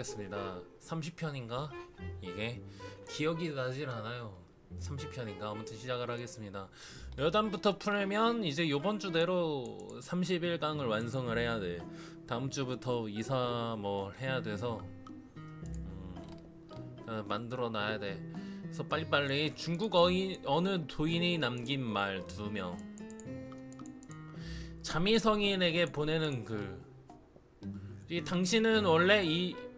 하겠습니다. 30편인가? 이게 기억이 나질 않아요. 30편인가? 아무튼 시작을 하겠습니다. 여단부터 풀면 이제 요번 주대로 31강을 완성을 해야 돼. 다음 주부터 이사 뭐 해야 돼서 만들어 놔야 돼. 그래서 빨리빨리 중국 어느 도인이 남긴 말 2명. 자미성인에게 보내는 글. 당신은 원래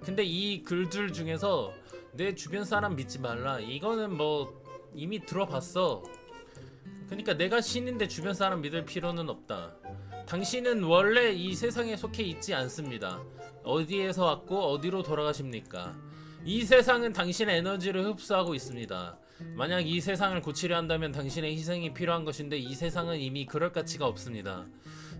근데 이 글들 중에서 내 주변 사람 믿지 말라. 이거는 뭐 이미 들어봤어. 그러니까 내가 신인데 주변 사람 믿을 필요는 없다. 당신은 원래 이 세상에 속해 있지 않습니다. 어디에서 왔고 어디로 돌아가십니까? 이 세상은 당신의 에너지를 흡수하고 있습니다. 만약 이 세상을 고치려 한다면 당신의 희생이 필요한 것인데 이 세상은 이미 그럴 가치가 없습니다.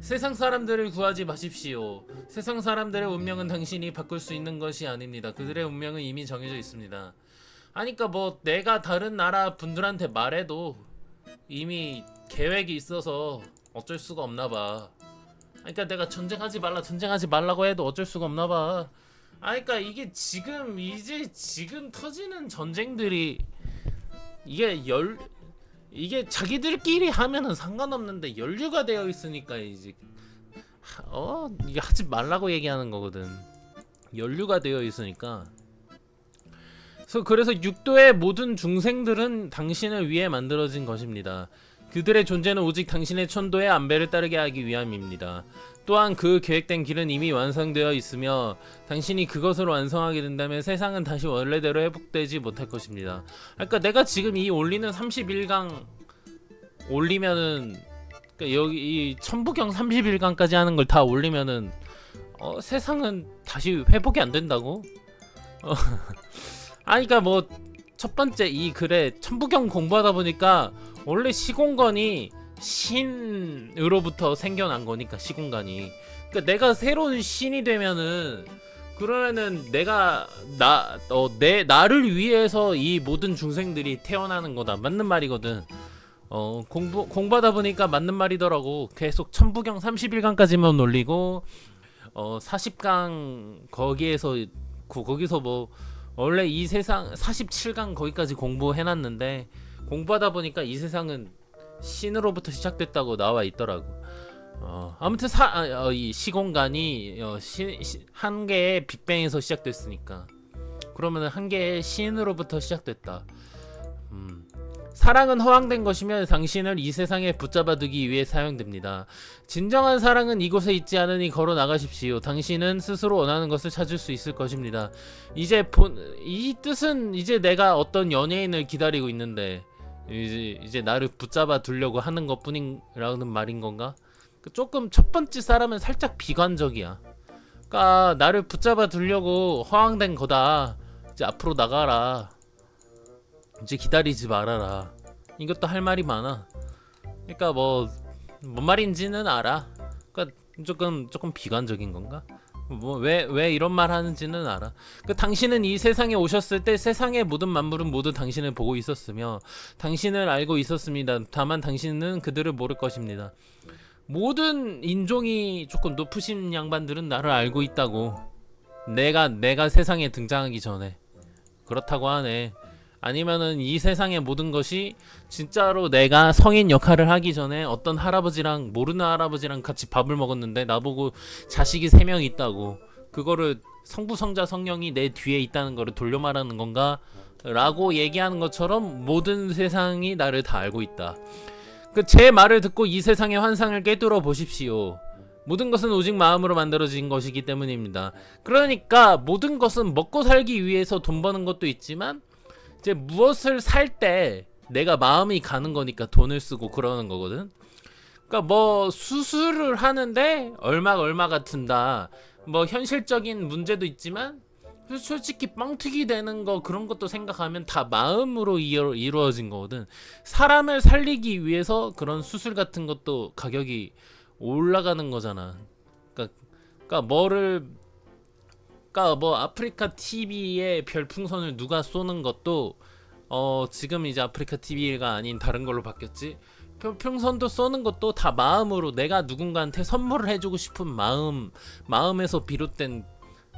세상 사람들을 구하지 마십시오. 세상 사람들의 운명은 당신이 바꿀 수 있는 것이 아닙니다. 그들의 운명은 이미 정해져 있습니다. 아니까 뭐 내가 다른 나라 분들한테 말해도 이미 계획이 있어서 어쩔 수가 없나 봐. 그러니까 내가 전쟁하지 말라고 해도 어쩔 수가 없나 봐. 그러니까 이게 지금 터지는 전쟁들이 이게 자기들끼리 하면은 상관없는데 연류가 되어 있으니까 이제 이게 하지 말라고 얘기하는 거거든. 연류가 되어 있으니까. 그래서 육도의 모든 중생들은 당신을 위해 만들어진 것입니다. 그들의 존재는 오직 당신의 천도의 안배를 따르게 하기 위함입니다. 또한 그 계획된 길은 이미 완성되어 있으며 당신이 그것을 완성하게 된다면 세상은 다시 원래대로 회복되지 못할 것입니다. 그러니까 내가 지금 이 올리는 31강 올리면은 그러니까 여기 이 천부경 31강까지 하는 걸 다 올리면은 세상은 다시 회복이 안 된다고? 그러니까 뭐 첫 번째 이 글에 천부경 공부하다 보니까 원래 시공간이 신으로부터 생겨난 거니까 시공간이. 그러니까 내가 새로운 신이 되면은 그러면은 나를 위해서 이 모든 중생들이 태어나는 거다. 맞는 말이거든. 공부하다 보니까 맞는 말이더라고. 계속 천부경 31강까지만 올리고 40강 거기서 뭐 원래 이 세상 47강 거기까지 공부해놨는데 공부하다 보니까 이 세상은 신으로부터 시작됐다고 나와 있더라고. 아무튼 이 시공간이 한 개의 빅뱅에서 시작됐으니까 그러면은 한 개의 신으로부터 시작됐다. 사랑은 허황된 것이며 당신을 이 세상에 붙잡아두기 위해 사용됩니다. 진정한 사랑은 이곳에 있지 않으니 걸어 나가십시오. 당신은 스스로 원하는 것을 찾을 수 있을 것입니다. 이 뜻은 이제 내가 어떤 연예인을 기다리고 있는데 이제 나를 붙잡아 두려고 하는 것뿐이라는 말인 건가? 조금 첫 번째 사람은 살짝 비관적이야. 그러니까 나를 붙잡아 두려고 허황된 거다. 이제 앞으로 나가라. 이제 기다리지 말아라. 이것도 할 말이 많아. 그러니까 뭔 말인지는 알아. 그러니까 조금 비관적인 건가? 왜 이런 말 하는지는 알아. 당신은 이 세상에 오셨을 때 세상의 모든 만물은 모두 당신을 보고 있었으며 당신을 알고 있었습니다. 다만 당신은 그들을 모를 것입니다. 모든 인종이 조금 높으신 양반들은 나를 알고 있다고. 내가 세상에 등장하기 전에. 그렇다고 하네. 아니면은 이 세상의 모든 것이 진짜로 내가 성인 역할을 하기 전에 어떤 할아버지랑 모르는 할아버지랑 같이 밥을 먹었는데 나보고 자식이 3명 있다고 그거를 성부 성자 성령이 내 뒤에 있다는 거를 돌려 말하는 건가? 라고 얘기하는 것처럼 모든 세상이 나를 다 알고 있다. 제 말을 듣고 이 세상의 환상을 깨뚫어 보십시오. 모든 것은 오직 마음으로 만들어진 것이기 때문입니다. 그러니까 모든 것은 먹고 살기 위해서 돈 버는 것도 있지만 이제 무엇을 살 때 내가 마음이 가는 거니까 돈을 쓰고 그러는 거거든. 그러니까 뭐 수술을 하는데 얼마가 든다. 뭐 현실적인 문제도 있지만 솔직히 뻥튀기 되는 거 그런 것도 생각하면 다 마음으로 이루어진 거거든. 사람을 살리기 위해서 그런 수술 같은 것도 가격이 올라가는 거잖아. 그러니까 뭐 아프리카 TV에 별풍선을 누가 쏘는 것도 지금 이제 아프리카 TV가 아닌 다른 걸로 바뀌었지. 별풍선도 쏘는 것도 다 마음으로 내가 누군가한테 선물을 해주고 싶은 마음에서 비롯된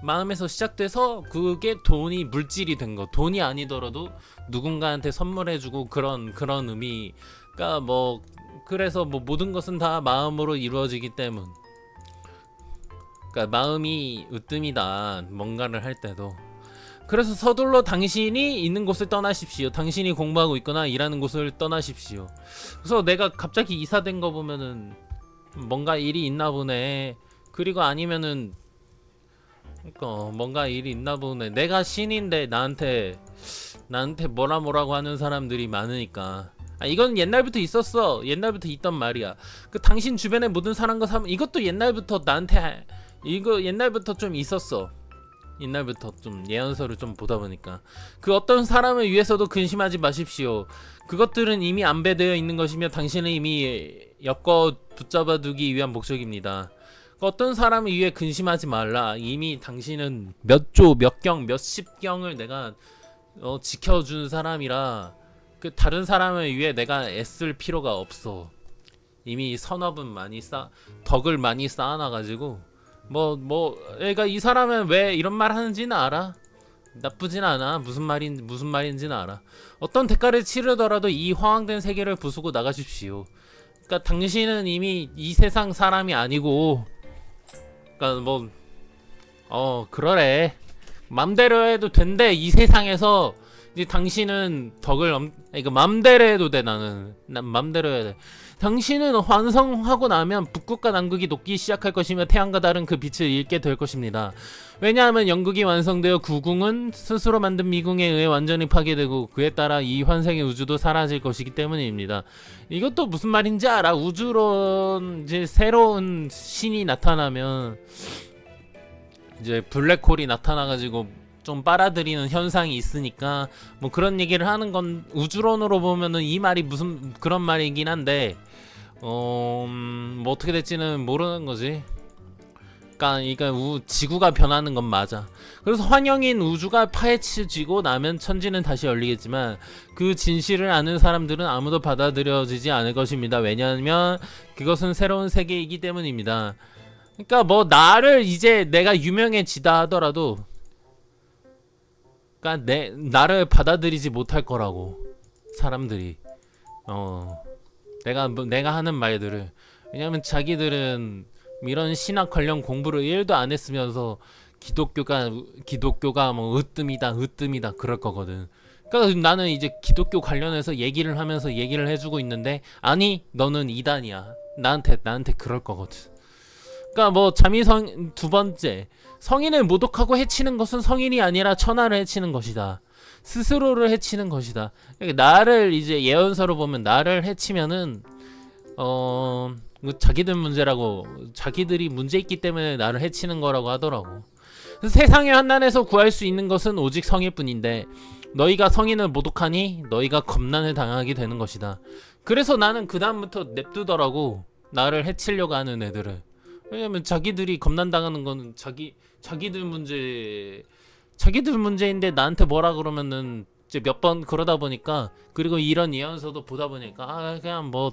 마음에서 시작돼서 그게 돈이 물질이 된 거. 돈이 아니더라도 누군가한테 선물해주고 그런 의미가 뭐 그래서 뭐 모든 것은 다 마음으로 이루어지기 때문. 그러니까 마음이 으뜸이다. 뭔가를 할 때도. 그래서 서둘러 당신이 있는 곳을 떠나십시오. 당신이 공부하고 있거나 일하는 곳을 떠나십시오. 그래서 내가 갑자기 이사된 거 보면은 뭔가 일이 있나 보네. 그리고 아니면은 그러니까 뭔가 일이 있나 보네. 내가 신인데 나한테 뭐라고 하는 사람들이 많으니까. 이건 옛날부터 있었어. 옛날부터 있던 말이야. 그 당신 주변의 모든 사람과 이것도 옛날부터 이거 옛날부터 좀 있었어. 옛날부터 좀 예언서를 좀 보다 보니까 그 어떤 사람을 위해서도 근심하지 마십시오. 그것들은 이미 안배되어 있는 것이며 당신을 이미 엮어 붙잡아두기 위한 목적입니다. 그 어떤 사람을 위해 근심하지 말라. 이미 당신은 몇 조, 몇 경, 몇십 경을 내가 지켜준 사람이라 그 다른 사람을 위해 내가 애쓸 필요가 없어. 이미 덕을 많이 쌓아놔가지고 그러니까 이 사람은 왜 이런 말 하는지는 알아. 나쁘진 않아. 무슨 말인지는 알아. 어떤 대가를 치르더라도 이 허황된 세계를 부수고 나가십시오. 그러니까 당신은 이미 이 세상 사람이 아니고, 그러니까 그러래. 맘대로 해도 된대. 이 세상에서 이제 당신은 그러니까 맘대로 해도 돼. 난 맘대로 해야 돼. 당신은 완성하고 나면 북극과 남극이 녹기 시작할 것이며 태양과 달은 그 빛을 잃게 될 것입니다. 왜냐하면 영국이 완성되어 구궁은 스스로 만든 미궁에 의해 완전히 파괴되고 그에 따라 이 환생의 우주도 사라질 것이기 때문입니다. 이것도 무슨 말인지 알아? 우주로 이제 새로운 신이 나타나면 이제 블랙홀이 나타나가지고 좀 빨아들이는 현상이 있으니까 뭐 그런 얘기를 하는 건 우주론으로 보면은 이 말이 무슨 그런 말이긴 한데 뭐 어떻게 될지는 모르는 거지. 그러니까 지구가 변하는 건 맞아. 그래서 환영인 우주가 파헤쳐지고 나면 천지는 다시 열리겠지만 그 진실을 아는 사람들은 아무도 받아들여지지 않을 것입니다. 왜냐하면 그것은 새로운 세계이기 때문입니다. 그러니까 뭐 나를 이제 내가 유명해지다 하더라도 그러니까 나를 받아들이지 못할 거라고 사람들이 내가 하는 말들을. 왜냐면 자기들은 이런 신학 관련 공부를 1도 안 했으면서 기독교가 뭐 으뜸이다 그럴 거거든. 그러니까 나는 이제 기독교 관련해서 얘기를 하면서 얘기를 해주고 있는데 아니 너는 이단이야. 나한테 그럴 거거든. 그러니까 뭐 자미성 두 번째, 성인을 모독하고 해치는 것은 성인이 아니라 천하를 해치는 것이다. 스스로를 해치는 것이다. 그러니까 나를 이제 예언서로 보면 나를 해치면은 자기들 문제라고, 자기들이 문제 있기 때문에 나를 해치는 거라고 하더라고. 세상의 환난에서 구할 수 있는 것은 오직 성일 뿐인데 너희가 성인을 모독하니 너희가 겁난을 당하게 되는 것이다. 그래서 나는 그 다음부터 냅두더라고. 나를 해치려고 하는 애들을. 왜냐면 자기들이 겁난 당하는 거는 자기들 문제인데 나한테 뭐라 그러면은 이제 몇 번 그러다 보니까, 그리고 이런 예언서도 보다 보니까 그냥 뭐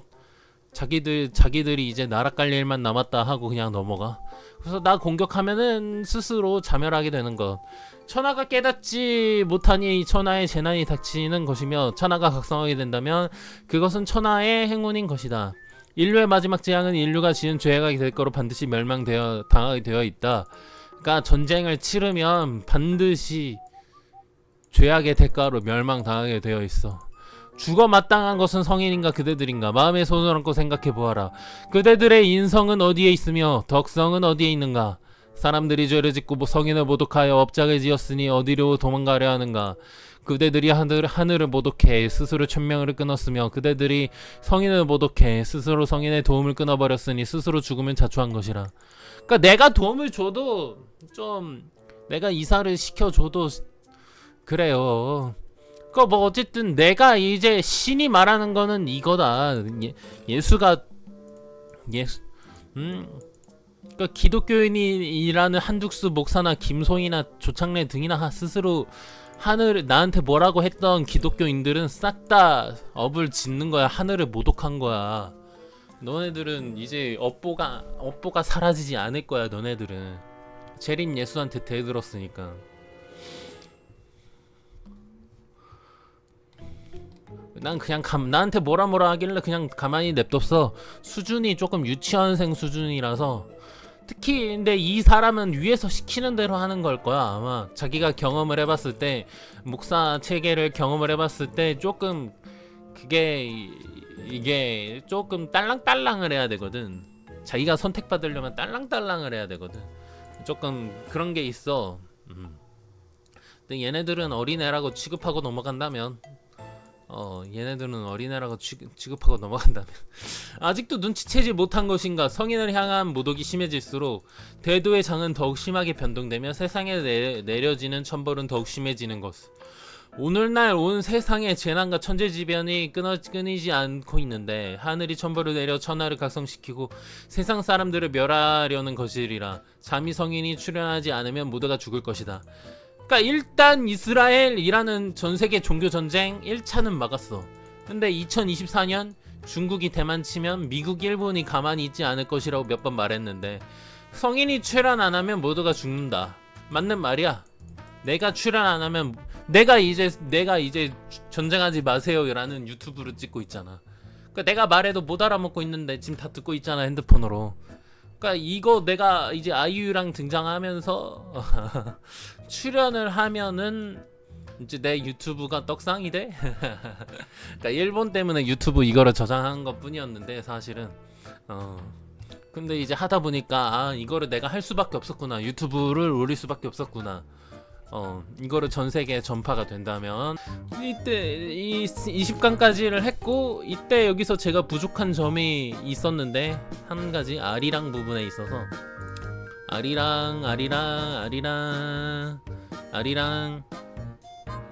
자기들이 이제 나락갈 일만 남았다 하고 그냥 넘어가. 그래서 나 공격하면은 스스로 자멸하게 되는 것. 천하가 깨닫지 못하니 천하의 재난이 닥치는 것이며 천하가 각성하게 된다면 그것은 천하의 행운인 것이다. 인류의 마지막 재앙은 인류가 지은 죄가 될 거로 반드시 당하게 되어 있다. 그러니까 전쟁을 치르면 반드시 죄악의 대가로 멸망당하게 되어 있어. 죽어 마땅한 것은 성인인가 그대들인가? 마음에 손을 얹고 생각해 보아라. 그대들의 인성은 어디에 있으며 덕성은 어디에 있는가? 사람들이 죄를 짓고 성인을 모독하여 업장을 지었으니 어디로 도망가려 하는가? 그대들이 하늘을 모독해 스스로 천명을 끊었으며 그대들이 성인을 모독해 스스로 성인의 도움을 끊어버렸으니 스스로 죽으면 자초한 것이라. 그러니까 내가 도움을 줘도 좀, 내가 이사를 시켜줘도 그래요. 그러니까 뭐 어쨌든 내가 이제 신이 말하는 거는 이거다. 그러니까 기독교인이라는 한둑수 목사나 김송이나 조창래 등이나 스스로 나한테 뭐라고 했던 기독교인들은 싹 다 업을 짓는 거야. 하늘을 모독한 거야. 너네들은 이제 업보가 사라지지 않을 거야. 너네들은 재림 예수한테 대들었으니까. 난 그냥 나한테 뭐라 하길래 그냥 가만히 냅뒀어. 수준이 조금 유치원생 수준이라서. 특히 근데 이 사람은 위에서 시키는 대로 하는 걸 거야. 아마 자기가 경험을 해봤을 때, 목사 체계를 경험을 해봤을 때 조금 이게 조금 딸랑딸랑을 해야 되거든. 자기가 선택받으려면 딸랑딸랑을 해야 되거든. 조금 그런 게 있어. 근데 얘네들은 어린애라고 취급하고 넘어간다면, 얘네들은 어린애라고 취급하고 넘어간다면 아직도 눈치채지 못한 것인가. 성인을 향한 모독이 심해질수록 대도의 장은 더욱 심하게 변동되며 세상에 내려지는 천벌은 더욱 심해지는 것. 오늘날 온 세상의 재난과 천재지변이 끊이지 않고 있는데 하늘이 천벌을 내려 천하를 각성시키고 세상 사람들을 멸하려는 것이리라. 잠이 성인이 출현하지 않으면 모두가 죽을 것이다. 그러니까 일단 이스라엘이라는 전세계 종교전쟁 1차는 막았어. 근데 2024년 중국이 대만 치면 미국 일본이 가만히 있지 않을 것이라고 몇 번 말했는데 성인이 출현 안 하면 모두가 죽는다. 맞는 말이야. 내가 출연 안 하면 내가 이제 전쟁하지 마세요라는 유튜브를 찍고 있잖아. 그러니까 내가 말해도 못 알아먹고 있는데 지금 다 듣고 있잖아, 핸드폰으로. 그러니까 이거 내가 이제 아이유랑 등장하면서 출연을 하면은 이제 내 유튜브가 떡상이 돼? 그러니까 일본 때문에 유튜브 이거를 저장한 것뿐이었는데 사실은 근데 이제 하다 보니까 이거를 내가 할 수밖에 없었구나. 유튜브를 올릴 수밖에 없었구나. 이거를 전 세계에 전파가 된다면 이때 이 20강까지를 했고, 이때 여기서 제가 부족한 점이 있었는데 한 가지 아리랑 부분에 있어서 아리랑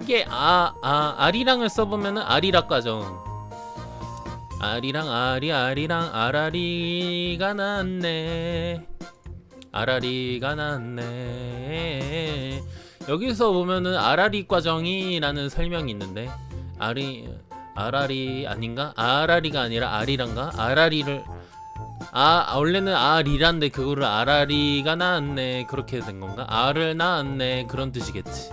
이게 아리랑을 써보면은 아리락 과정. 아리랑 아라리가 났네. 아라리가 났네. 여기서 보면은 아라리 과정이라는 설명이 있는데 아라리 아닌가? 아라리가 아니라 아리란가? 아라리를 원래는 아리란데 그거를 아라리가 낳았네 그렇게 된 건가? 알을 낳았네 그런 뜻이겠지.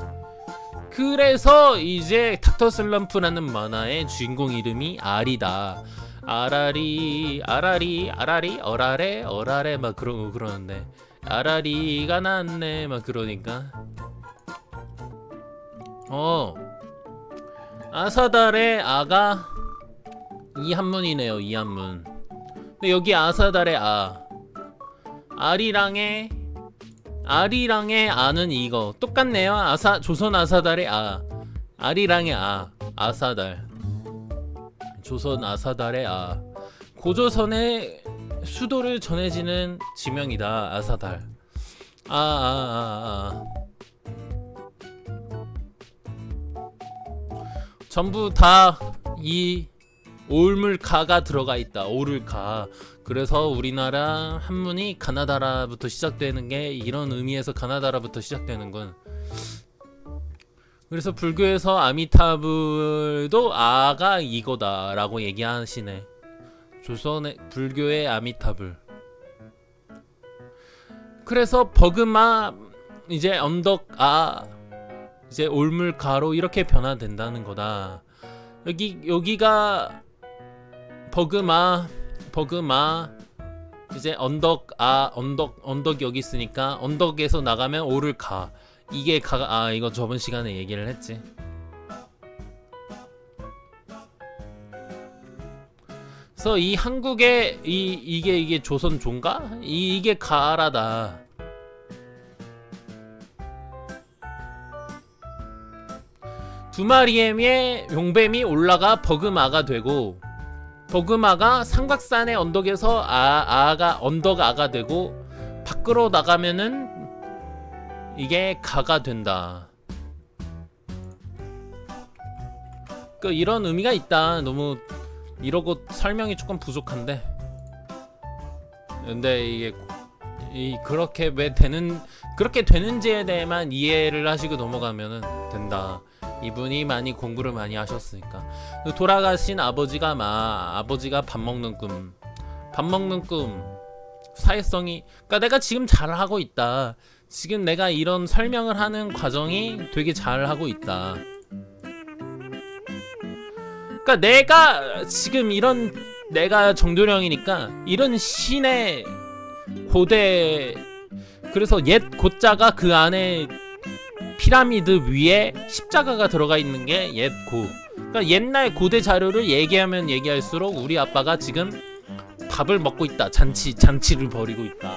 그래서 이제 닥터 슬럼프라는 만화의 주인공 이름이 알이다. 아라리 어라레 막 그러는데 아라리가 낳았네 막 그러니까 아사달의 아가 이한문이네요. 이한문. 근데 여기 아사달의 아리랑의 아는 이거 똑같네요. 조선 아사달의 아리랑의 아사달. 조선 아사달의 고조선의 수도를 전해지는 지명이다. 아사달. 전부 다 이 올물가가 들어가 있다. 오를가. 그래서 우리나라 한문이 가나다라부터 시작되는 게 이런 의미에서 가나다라부터 시작되는군. 그래서 불교에서 아미타불도 아가 이거다라고 얘기하시네. 조선의 불교의 아미타불. 그래서 버그마 이제 언덕 이제 올물가로 이렇게 변화된다는 거다. 여기가 버그마 이제 언덕 여기 있으니까 언덕에서 나가면 오를가. 이게 이거 저번 시간에 얘기를 했지. 그래서 이 한국의 이게 조선 종가? 이게 가라다. 두 마리의 용뱀이 올라가 버그마가 되고, 버그마가 삼각산의 언덕에서 언덕아가 되고, 밖으로 나가면은 이게 가가 된다. 이런 의미가 있다. 너무 이러고 설명이 조금 부족한데. 근데 이게 그렇게 그렇게 되는지에 대해만 이해를 하시고 넘어가면은 된다. 이분이 많이 공부를 많이 하셨으니까. 돌아가신 아버지가 밥 먹는 꿈. 사회성이, 그러니까 내가 지금 잘하고 있다. 지금 내가 이런 설명을 하는 과정이 되게 잘 하고 있다. 그러니까 내가 지금 이런 내가 정도령이니까 이런 신의 고대 그래서 옛 고자가 그 안에 피라미드 위에 십자가가 들어가 있는 게 옛 고. 그러니까 옛날 고대 자료를 얘기하면 얘기할수록 우리 아빠가 지금 밥을 먹고 있다. 잔치를 벌이고 있다.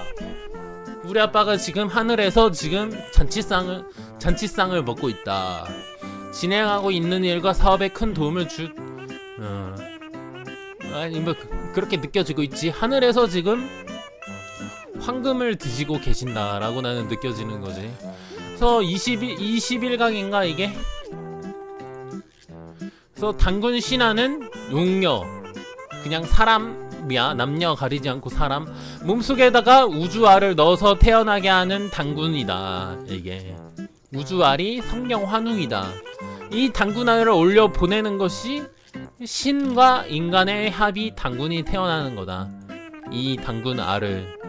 우리 아빠가 지금 하늘에서 지금 잔치상을 먹고 있다. 진행하고 있는 일과 사업에 큰 도움을 아니 뭐 그렇게 느껴지고 있지. 하늘에서 지금 황금을 드시고 계신다라고 나는 느껴지는 거지. 그래서 21강인가 이게? 그래서 단군 신하는 용녀, 그냥 사람이야. 남녀 가리지 않고 사람. 몸속에다가 우주알을 넣어서 태어나게 하는 단군이다. 이게 우주알이 성령 환웅이다. 이 단군알을 올려 보내는 것이 신과 인간의 합이 단군이 태어나는 거다. 이 단군알을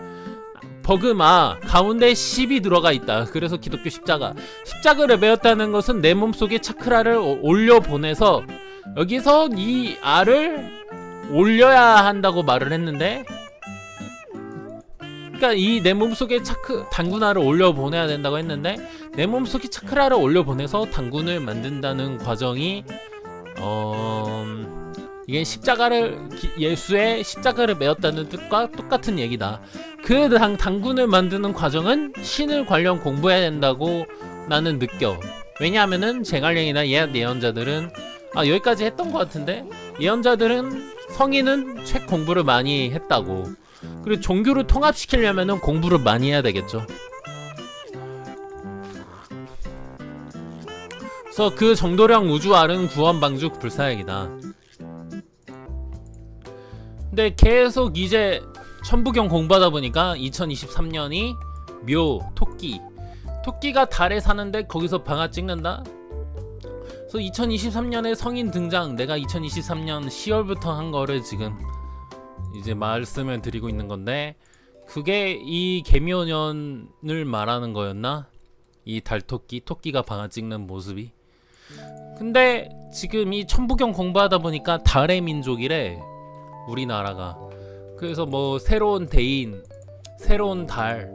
버그마 가운데 10이 들어가 있다. 그래서 기독교 십자가를 메었다는 것은 내 몸속에 차크라를 올려 보내서 여기서 이 알을 올려야 한다고 말을 했는데, 그러니까 이 내 몸속에 단군알을 올려 보내야 된다고 했는데 내 몸속에 차크라를 올려 보내서 단군을 만든다는 과정이 이게 예수의 십자가를 메었다는 뜻과 똑같은 얘기다. 그 단군을 만드는 과정은 신을 관련 공부해야 된다고 나는 느껴. 왜냐하면은 제갈량이나 예언자들은 여기까지 했던 것 같은데, 예언자들은 성인은 책 공부를 많이 했다고. 그리고 종교를 통합시키려면은 공부를 많이 해야 되겠죠. 그래서 그 정도령 우주알은 구원방주 불사액이다. 근데 계속 이제 천부경 공부하다 보니까 2023년이 토끼가 달에 사는데 거기서 방아 찍는다? 그래서 2023년에 성인 등장, 내가 2023년 10월부터 한 거를 지금 이제 말씀을 드리고 있는 건데, 그게 이 개묘년을 말하는 거였나? 이 토끼가 방아 찍는 모습이. 근데 지금 이 천부경 공부하다 보니까 달의 민족이래, 우리나라가. 그래서 뭐 새로운 대인, 새로운 달,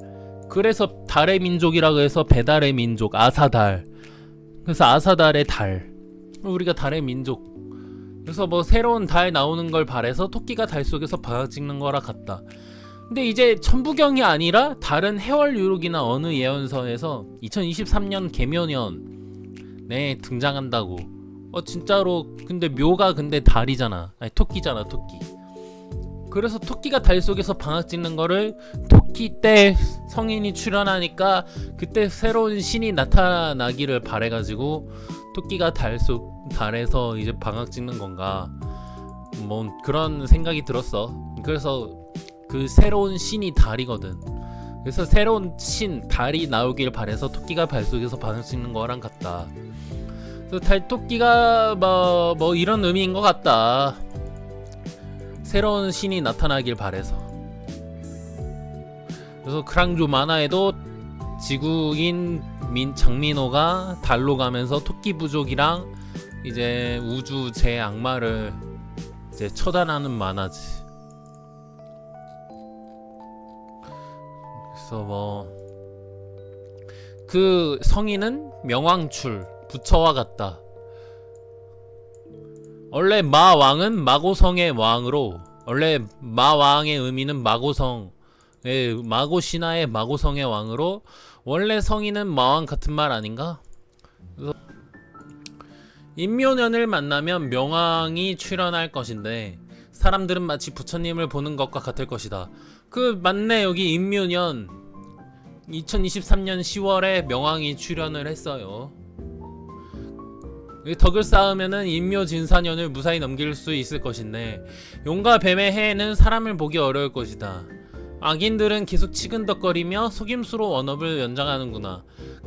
그래서 달의 민족이라고 해서 배달의 민족, 아사달. 그래서 아사달의 달, 우리가 달의 민족. 그래서 뭐 새로운 달 나오는 걸 바래서 토끼가 달 속에서 방아 찍는 거라 같다. 근데 이제 천부경이 아니라 다른 해월 유록이나 어느 예언서에서 2023년 개묘년에 등장한다고. 진짜로. 근데 묘가 달이잖아. 아니 토끼잖아, 토끼. 그래서 토끼가 달 속에서 방아 찍는 거를 토끼 때 성인이 출현하니까 그때 새로운 신이 나타나기를 바래가지고 토끼가 달에서 이제 방아 찍는 건가, 뭐 그런 생각이 들었어. 그래서 그 새로운 신이 달이거든. 그래서 새로운 신 달이 나오길 바래서 토끼가 발 속에서 방아 찍는 거랑 같다. 그래서 토끼가 뭐 이런 의미인 것 같다. 새로운 신이 나타나길 바래서. 그래서 크랑조 만화에도 지구인 장민호가 달로 가면서 토끼 부족이랑 이제 우주 제 악마를 이제 처단하는 만화지. 그래서 뭐 그 성인은 명왕출, 부처와 같다. 원래 마왕은 마고성의 왕으로, 원래 마왕의 의미는 마고신화의 마고성의 왕으로, 원래 성인은 마왕 같은 말 아닌가? 그래서 인묘년을 만나면 명왕이 출현할 것인데 사람들은 마치 부처님을 보는 것과 같을 것이다. 맞네. 여기 인묘년 2023년 10월에 명왕이 출현을 했어요. 덕을 쌓으면은 인묘진사년을 무사히 넘길 수 있을 것인데 용과 뱀의 해에는 사람을 보기 어려울 것이다. 악인들은 계속 치근덕거리며 속임수로 언업을 연장하는구나.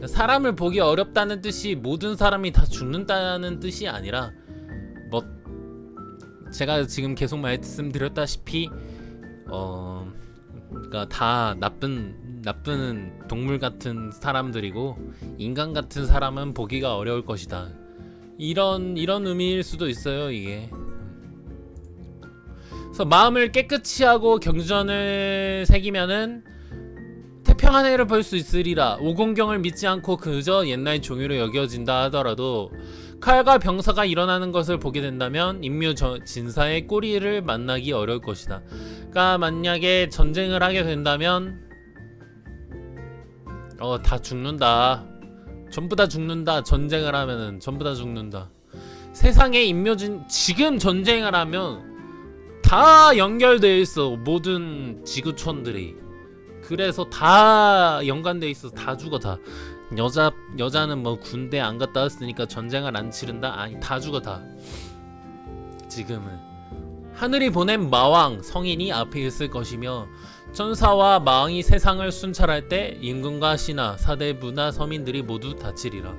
사람을 보기 어렵다는 뜻이 모든 사람이 다 죽는다는 뜻이 아니라, 뭐 제가 지금 계속 말씀드렸다시피 그러니까 다 나쁜 동물 같은 사람들이고 인간 같은 사람은 보기가 어려울 것이다. 이런 의미일 수도 있어요, 이게. 그래서 마음을 깨끗이 하고 경전을 새기면은 태평한 해를 볼 수 있으리라. 오공경을 믿지 않고 그저 옛날 종유로 여겨진다 하더라도 칼과 병사가 일어나는 것을 보게 된다면 인묘 진사의 꼬리를 만나기 어려울 것이다. 그러니까 만약에 전쟁을 하게 된다면 다 죽는다. 전부 다 죽는다. 전쟁을 하면은 전부 다 죽는다. 세상에 지금 전쟁을 하면 다 연결되어 있어. 모든 지구촌들이. 그래서 다 연관되어 있어. 다 죽어 다. 여자는 뭐 군대 안 갔다 왔으니까 전쟁을 안 치른다? 아니 다 죽어 다. 지금은 하늘이 보낸 마왕 성인이 앞에 있을 것이며 천사와 마왕이 세상을 순찰할 때 임금과 신하 사대부나 서민들이 모두 다치리라.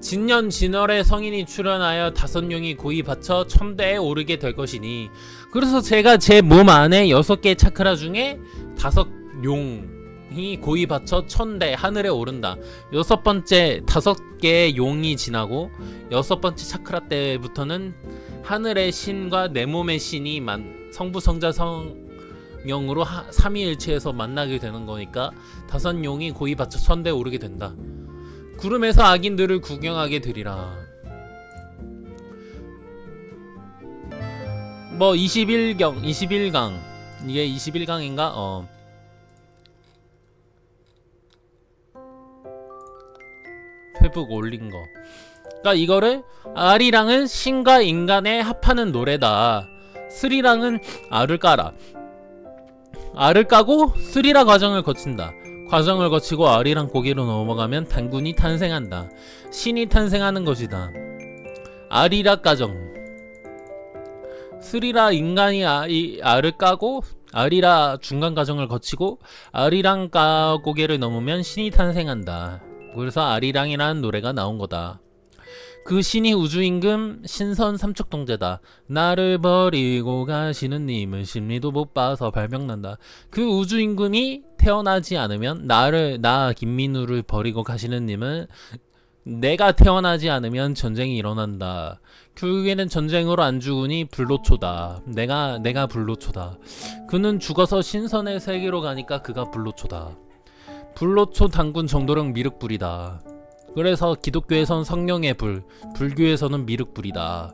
진년 진월에 성인이 출현하여 5용이 고이 받쳐 천대에 오르게 될 것이니, 그래서 제가 제 몸 안에 6개의 차크라 중에 5용이 고이 받쳐 천대 하늘에 오른다. 6번째 5개의 용이 지나고 6번째 차크라 때부터는 하늘의 신과 내 몸의 신이 성부 성자 성령으로 삼위일체에서 만나게 되는 거니까 5용이 고이 받쳐 천대에 오르게 된다. 구름에서 악인들을 구경하게 되리라. 뭐 21강 이게 21강인가? 회복 올린 거. 그러니까 이거를 아리랑은 신과 인간의 합하는 노래다. 스리랑은 알을 까라. 알을 까고 스리라 과정을 거친다. 과정을 거치고 아리랑 고개로 넘어가면 단군이 탄생한다. 신이 탄생하는 것이다. 아리라 과정. 스리라 인간이 알을 까고 아리라 중간 과정을 거치고 아리랑 고개를 넘으면 신이 탄생한다. 그래서 아리랑이라는 노래가 나온 거다. 그 신이 우주임금 신선 삼척동제다. 나를 버리고 가시는 님은 심리도 못 봐서 발명난다. 그 우주임금이 태어나지 않으면 나 김민우를 버리고 가시는 님은 내가 태어나지 않으면 전쟁이 일어난다. 결국에는 전쟁으로 안 죽으니 불로초다. 내가 불로초다. 그는 죽어서 신선의 세계로 가니까 그가 불로초다. 불로초 단군 정도령 미륵불이다. 그래서 기독교에선 성령의 불, 불교에서는 미륵불이다.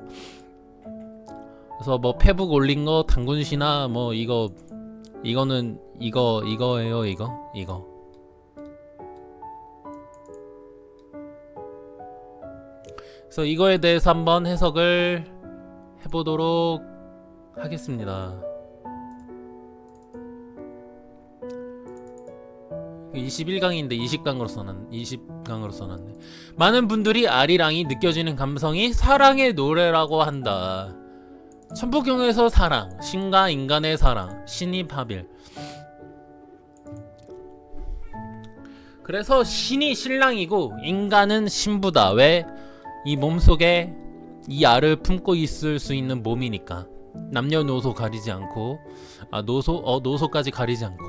그래서 뭐 페북 올린 거 단군시나 뭐 이거는 이거예요. 이거. 그래서 이거에 대해서 한번 해석을 해보도록 하겠습니다. 21강인데 20강으로 써놨네. 많은 분들이 아리랑이 느껴지는 감성이 사랑의 노래라고 한다. 천부경에서 사랑, 신과 인간의 사랑, 신이 파빌. 그래서 신이 신랑이고 인간은 신부다. 왜? 이 몸속에 이 알을 품고 있을 수 있는 몸이니까. 남녀노소 가리지 않고 노소까지 가리지 않고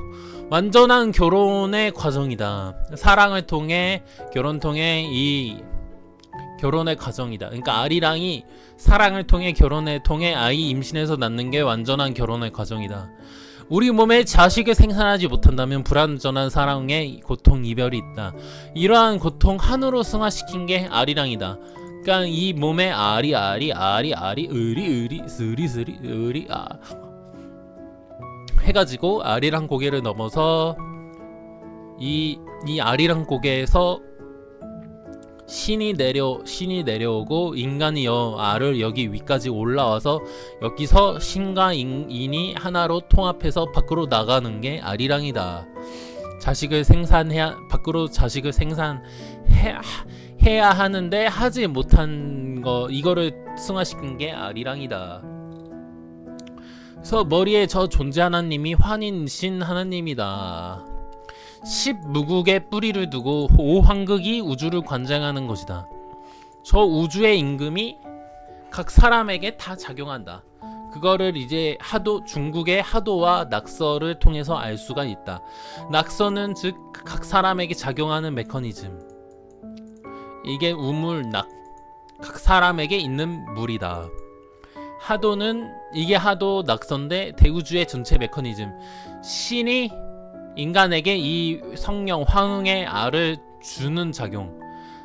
완전한 결혼의 과정이다. 사랑을 통해 결혼 통해 이 결혼의 과정이다. 그러니까 아리랑이 사랑을 통해 결혼을 통해 아이 임신해서 낳는 게 완전한 결혼의 과정이다. 우리 몸에 자식을 생산하지 못한다면 불완전한 사랑의 고통 이별이 있다. 이러한 고통 한으로 승화시킨 게 아리랑이다. 그러니까 이 몸에 아리 으리 스리 해가지고 아리랑 고개를 넘어서 이 아리랑 고개에서 신이 내려오고 인간이 알을 여기 위까지 올라와서 여기서 신과 인이 하나로 통합해서 밖으로 나가는 게 아리랑이다. 밖으로 자식을 생산해야 하는데 하지 못한 거, 이거를 승화시킨 게 아리랑이다. 그래서 머리에 저 존재 하나님이 환인신 하나님이다. 10무국의 뿌리를 두고 5황극이 우주를 관장하는 것이다. 저 우주의 임금이 각 사람에게 다 작용한다. 그거를 이제 중국의 하도와 낙서를 통해서 알 수가 있다. 낙서는 즉 각 사람에게 작용하는 메커니즘. 이게 각 사람에게 있는 물이다. 하도는 이게 하도 낙서인데 대우주의 전체 메커니즘. 신이 인간에게 이 성령 황흥의 알을 주는 작용.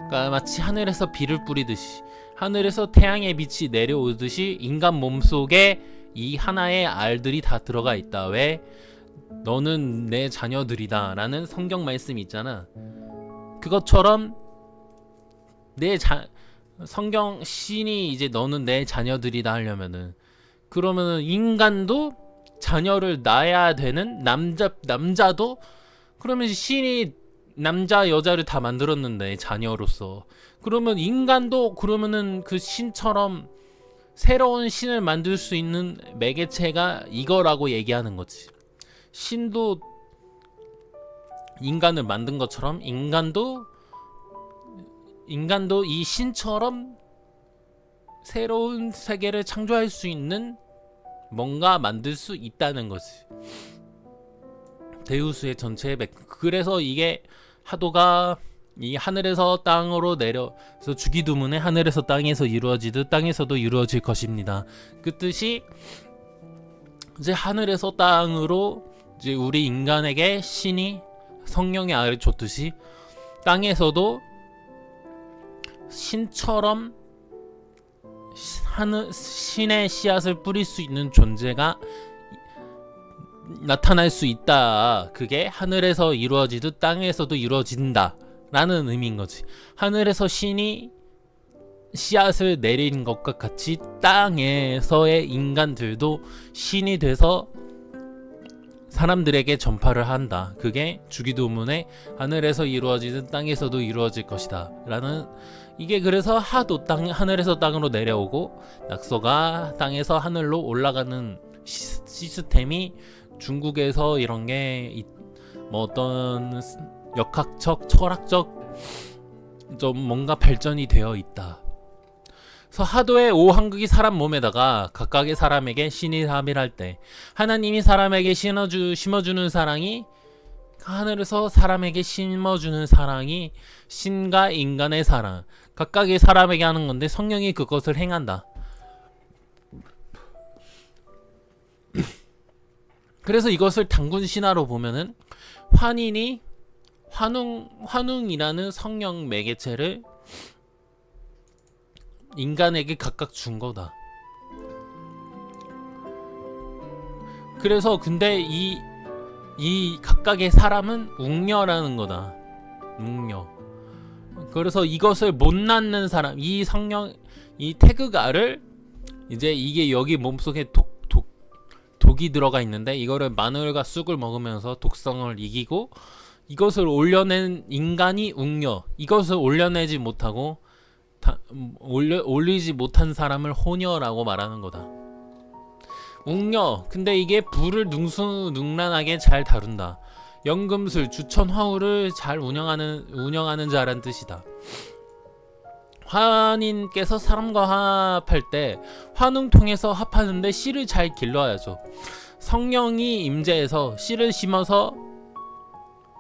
그러니까 마치 하늘에서 비를 뿌리듯이, 하늘에서 태양의 빛이 내려오듯이 인간 몸속에 이 하나의 알들이 다 들어가 있다. 왜? 너는 내 자녀들이다 라는 성경 말씀이 있잖아. 그것처럼 성경 신이 이제 너는 내 자녀들이다 하려면은, 그러면은 인간도 자녀를 낳아야 되는 남자도, 그러면 신이 남자 여자를 다 만들었는데 자녀로서, 그러면 인간도 그러면은 그 신처럼 새로운 신을 만들 수 있는 매개체가 이거라고 얘기하는 거지. 신도 인간을 만든 것처럼 인간도 이 신처럼 새로운 세계를 창조할 수 있는 뭔가 만들 수 있다는 거지. 데우스의 전체의 그래서 이게 하도가 이 하늘에서 땅으로 내려서 주기도문에 하늘에서 땅에서 이루어지듯 땅에서도 이루어질 것입니다. 그 뜻이 이제 하늘에서 땅으로 이제 우리 인간에게 신이 성령의 알을 줬듯이 땅에서도 신처럼 신의 씨앗을 뿌릴 수 있는 존재가 나타날 수 있다. 그게 하늘에서 이루어지듯 땅에서도 이루어진다 라는 의미인 거지. 하늘에서 신이 씨앗을 내린 것과 같이 땅에서의 인간들도 신이 돼서 사람들에게 전파를 한다. 그게 주기도문에 하늘에서 이루어지듯 땅에서도 이루어질 것이다 라는, 이게 그래서 하늘에서 땅으로 내려오고 낙서가 땅에서 하늘로 올라가는 시스템이 중국에서 이런 게 뭐 어떤 역학적 철학적 좀 뭔가 발전이 되어 있다. 그래서 하도의 오한극이 사람 몸에다가 각각의 사람에게 신이 합일할 때 하나님이 사람에게 심어주는 사랑이, 하늘에서 사람에게 심어주는 사랑이 신과 인간의 사랑, 각각의 사람에게 하는 건데 성령이 그것을 행한다. 그래서 이것을 단군 신화로 보면은 환웅이라는 성령 매개체를 인간에게 각각 준 거다. 그래서 근데 이 각각의 사람은 웅녀라는 거다. 웅녀. 그래서 이것을 못 낳는 사람, 이 태극알을 이제 이게 여기 몸속에 독이 들어가 있는데 이거를 마늘과 쑥을 먹으면서 독성을 이기고 이것을 올려낸 인간이 웅녀. 이것을 올려내지 못하고 올리지 못한 사람을 호녀라고 말하는 거다. 웅녀. 근데 이게 불을 능란하게 잘 다룬다. 연금술, 주천화우를 잘 운영하는 자란 뜻이다. 화님께서 사람과 합할 때 환웅 통해서 합하는데 씨를 잘 길러야죠. 성령이 임재해서 씨를 심어서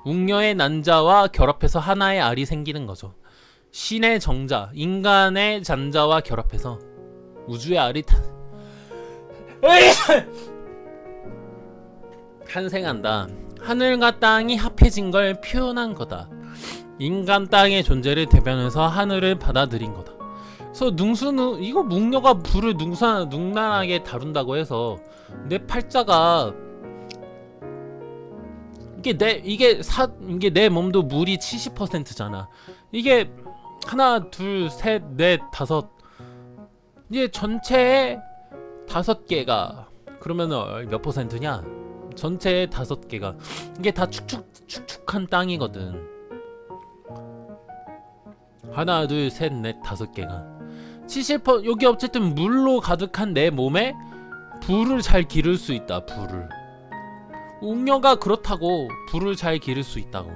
웅녀의 난자와 결합해서 하나의 알이 생기는 거죠. 신의 정자, 인간의 잔자와 결합해서 우주의 알이 탄생한다. 하늘과 땅이 합해진 걸 표현한 거다. 인간 땅의 존재를 대변해서 하늘을 받아들인 거다. 그래서 이거 묵녀가 불을 능란하게 다룬다고 해서 내 팔자가 이게 내 몸도 물이 70%잖아. 이게 하나, 둘, 셋, 넷, 다섯, 이게 전체에 5개가 그러면은 몇 퍼센트냐? 전체에 5개가 이게 다 축축한 땅이거든. 하나, 둘, 셋, 넷, 5개가 70% 여기 어쨌든 물로 가득한 내 몸에 불을 잘 기를 수 있다. 불을 웅녀가 그렇다고 불을 잘 기를 수 있다고.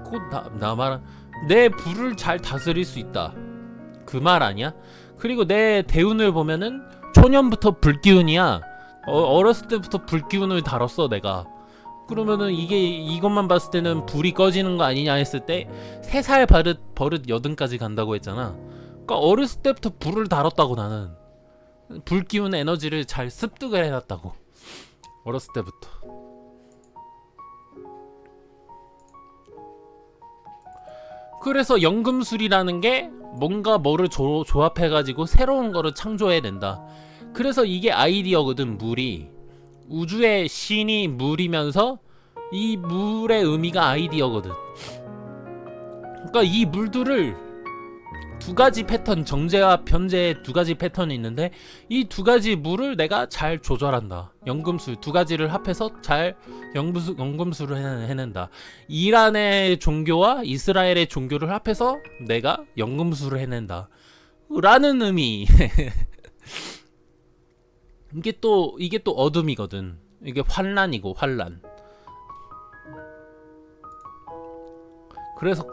곧 나 말한 내 불을 잘 다스릴 수 있다. 그 말 아니야? 그리고 내 대운을 보면은 초년부터 불기운이야. 어렸을 때부터 불기운을 다뤘어 내가. 그러면은 이게 이것만 봤을 때는 불이 꺼지는 거 아니냐 했을 때 3살 버릇 여든까지 간다고 했잖아. 그러니까 어렸을 때부터 불을 다뤘다고 나는. 불기운 에너지를 잘 습득을 해놨다고. 어렸을 때부터. 그래서 연금술이라는 게 뭔가 뭐를 조합해가지고 새로운 거를 창조해낸다. 그래서 이게 아이디어거든. 물이 우주의 신이 물이면서 이 물의 의미가 아이디어거든. 그러니까 이 물들을 2가지 패턴, 정제와 변제의 2가지 패턴이 있는데 이 2가지 물을 내가 잘 조절한다. 연금술 2가지를 합해서 잘 연금술을 해낸다. 이란의 종교와 이스라엘의 종교를 합해서 내가 연금술을 해낸다 라는 의미. 이게 또 어둠이거든. 이게 환란이고 환란.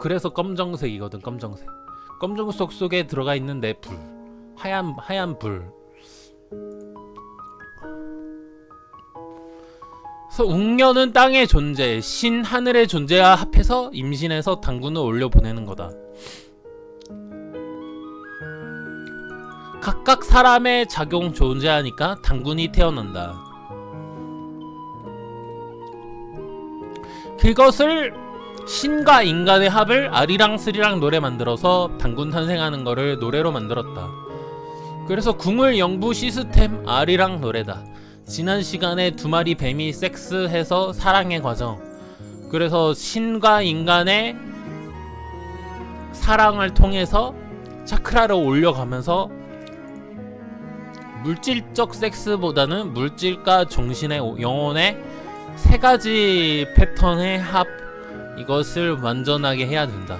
그래서 검정색이거든. 검정색 속에 들어가 있는 내 불, 하얀 불. 그래서 웅녀는 땅의 존재, 신 하늘의 존재와 합해서 임신해서 당군을 올려 보내는 거다. 각각 사람의 작용 존재하니까 당군이 태어난다. 그것을 신과 인간의 합을 아리랑 스리랑 노래 만들어서 당군 탄생하는 거를 노래로 만들었다. 그래서 궁을 영부 시스템 아리랑 노래다. 지난 시간에 2마리 뱀이 섹스해서 사랑의 과정. 그래서 신과 인간의 사랑을 통해서 차크라를 올려가면서 물질적 섹스보다는 물질과 정신의 영혼의 3가지 패턴의 합, 이것을 완전하게 해야 된다.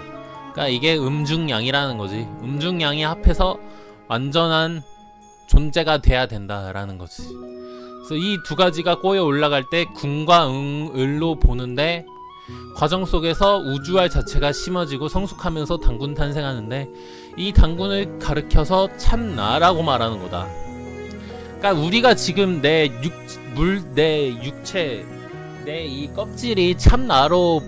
그러니까 이게 음중양이라는 거지. 음중양이 합해서 완전한 존재가 돼야 된다라는 거지. 그래서 이 2가지가 꼬여 올라갈 때 궁과 을로 보는데 과정 속에서 우주알 자체가 심어지고 성숙하면서 당군 탄생하는데 이 당군을 가르켜서 참나라고 말하는 거다. 그러니까 우리가 지금 내 육체, 내 이 껍질이 참나로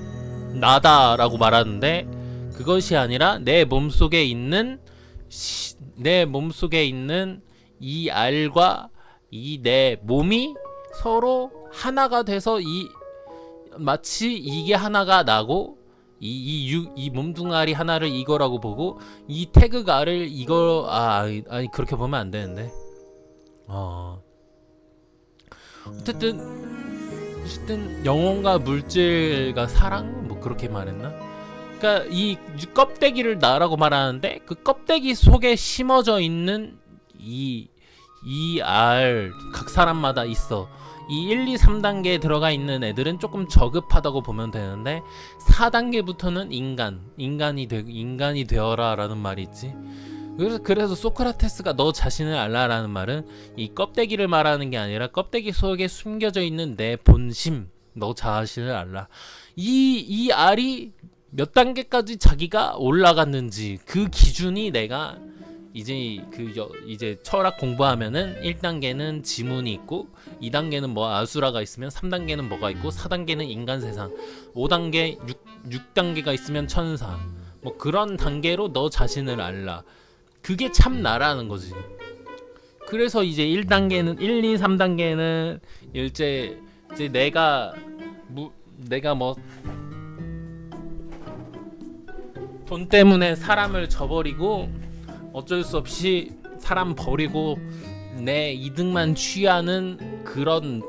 나다라고 말하는데 그것이 아니라 내 몸속에 있는 이 알과 이 내 몸이 서로 하나가 돼서 마치 이게 하나가 나고 이 몸뚱아리 하나를 이거라고 보고 이 태극 알을 이거 아니 그렇게 보면 안 되는데. 어쨌든 영혼과 물질과 사랑 뭐 그렇게 말했나? 그러니까 이 껍데기를 나라고 말하는데 그 껍데기 속에 심어져 있는 이 알 각 사람마다 있어. 이 1, 2, 3단계에 들어가 있는 애들은 조금 저급하다고 보면 되는데 4단계부터는 인간이 되어라 라는 말이 있지. 그래서 소크라테스가 너 자신을 알라라는 말은 이 껍데기를 말하는 게 아니라 껍데기 속에 숨겨져 있는 내 본심, 너 자신을 알라. 이 알이 몇 단계까지 자기가 올라갔는지 그 기준이 내가 이제 철학 공부하면은 1단계는 지문이 있고 2단계는 뭐 아수라가 있으면 3단계는 뭐가 있고 4단계는 인간 세상, 5단계 6단계가 있으면 천사, 뭐 그런 단계로 너 자신을 알라. 그게 참 나라는 거지. 그래서 이제 1단계는 1, 2, 3단계는 이제 내가 뭐 돈 때문에 사람을 저버리고 어쩔 수 없이 사람 버리고 내 이득만 취하는 그런